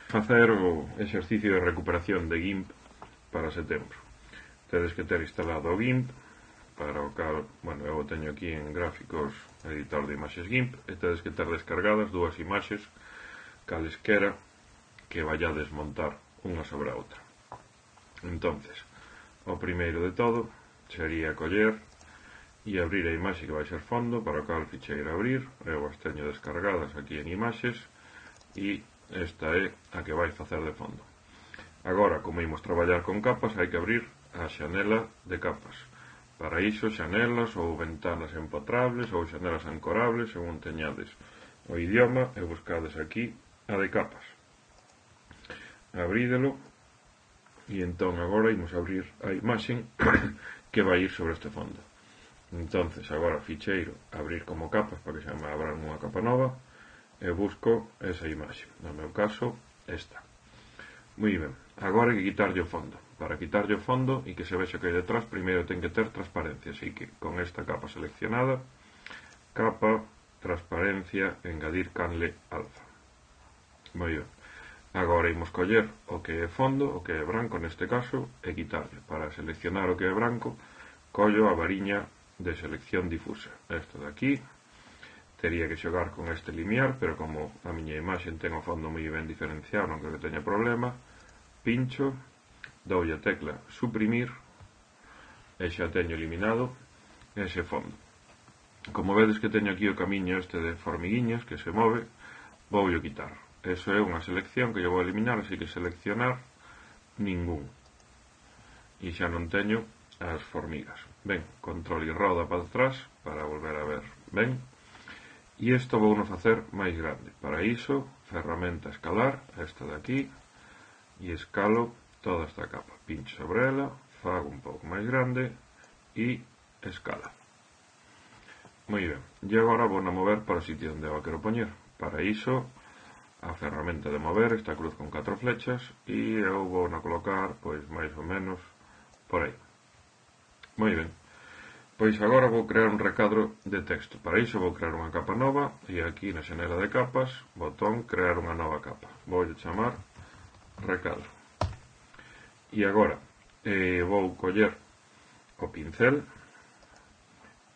Facer o exercicio de recuperación de GIMP para setembro. Tedes que ter instalado o GIMP, para o cal, bueno, eu o teño aquí en gráficos, editor de imaxes GIMP, e tedes que ter descargadas dúas imaxes calesquera que vayades montar unha sobre a outra. Entonces, o primeiro de todo sería coller e abrir a imaxe que vai ser fondo, para o cal ficheiro abrir, eu as teño descargadas aquí en imaxes, e esta é a que vai facer de fondo. Agora, como imos traballar con capas, hai que abrir a xanela de capas. Para iso, xanelas ou ventanas empotrables ou xanelas ancorables, según teñades o idioma, e buscades aquí a de capas. Abrídelo, e entón agora imos abrir a imaxe que vai ir sobre este fondo. Entonces, agora ficheiro, abrir como capas, para que xa me abran unha capa nova, e busco esa imaxe, no meu caso, esta. Moi ben, agora hai que quitarlle o fondo. Para quitarlle o fondo e que se vexa que hai detrás, primeiro ten que ter transparencia, así que con esta capa seleccionada, capa, transparencia, engadir canle alfa. Moi ben, agora imos coller o que é fondo, o que é branco neste caso, e quitarlle. Para seleccionar o que é branco, collo a variña de selección difusa. Esta de aquí, tería que xogar con este limiar, pero como a miña imaxe ten o fondo moi ben diferenciado, non creo que teña problema, pincho, doulle a tecla suprimir, e xa teño eliminado ese fondo. Como vedes que teño aquí o camiño este de formiguiñas que se move, voulle quitar. Eso é unha selección que eu vou eliminar, así que seleccionar ningún. E xa non teño as formigas. Ben, control e roda para atrás para volver a ver ben. E isto vou non facer máis grande. Para iso, ferramenta escalar, esta de aquí, e escalo toda esta capa. Pincho sobre ela, fago un pouco máis grande e escala. Moi ben, e agora vou a mover para o sitio onde eu a quero poñer. Para iso, a ferramenta de mover, esta cruz con 4 flechas, e eu vou a colocar, pois, máis ou menos por aí. Moi ben. Pois agora vou crear un recadro de texto. Para iso vou crear unha capa nova, e aquí na xanela de capas, botón crear unha nova capa. Vou chamar recadro. E agora vou coller o pincel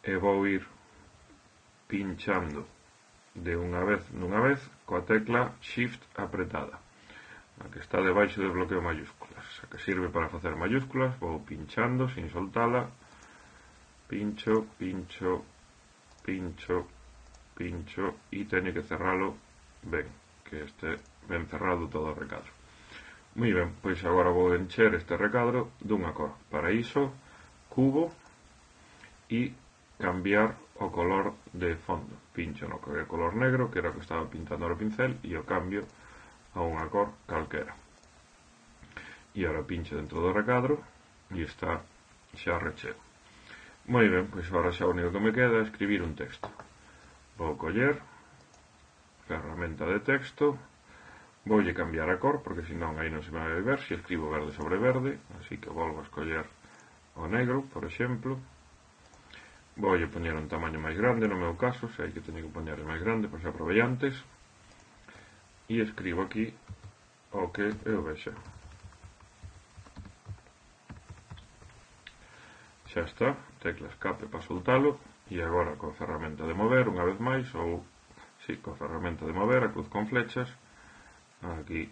e vou ir pinchando de unha vez nunha vez coa tecla Shift apretada, a que está debaixo de bloqueo mayúsculas, a que sirve para facer mayúsculas. Vou pinchando sin soltala, pincho, pincho, pincho, pincho, e teño que cerralo ben, que este ben cerrado todo o recadro. Moi ben, pois agora vou encher este recadro dunha cor. Para iso, cubo e cambiar o color de fondo. Pincho no color negro, que era o que estaba pintando no pincel, e o cambio a unha cor calquera. E agora pincho dentro do recadro e está xa recheo. Moi ben, pois agora xa o único que me queda é escribir un texto. Vou coller, ferramenta de texto, voulle cambiar a cor, porque senón aí non se me vai ver se escribo verde sobre verde, así que volvo a escoller o negro, por exemplo. Voulle poñer un tamaño máis grande, no meu caso, se hai que teño que poñer máis grande, pois xa probei antes, e escribo aquí o que eu vexa. Xa está, tecla escape para soltalo, e agora coa ferramenta de mover, unha vez máis, ou, si, coa ferramenta de mover, a cruz con flechas, aquí,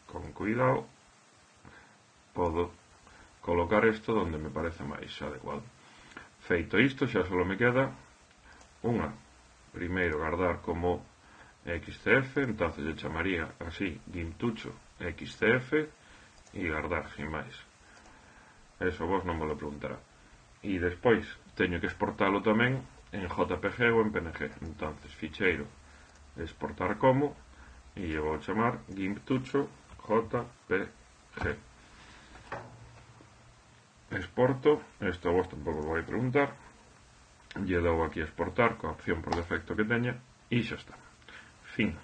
con cuidado, podo colocar isto onde me parece máis adecuado. Feito isto, xa só me queda unha. Primeiro, guardar como XCF, entonces eu chamaría así, GIMPtucho XCF, e guardar, sin máis. Eso vos non me lo preguntará. E despois teño que exportalo tamén en JPG ou en PNG. Entonces, ficheiro, exportar como, e eu vou chamar GIMPtucho JPG. Exporto, isto a vos tampouco vou preguntar, lle dou aquí a exportar coa opción por defecto que teña, e xa está. Fin.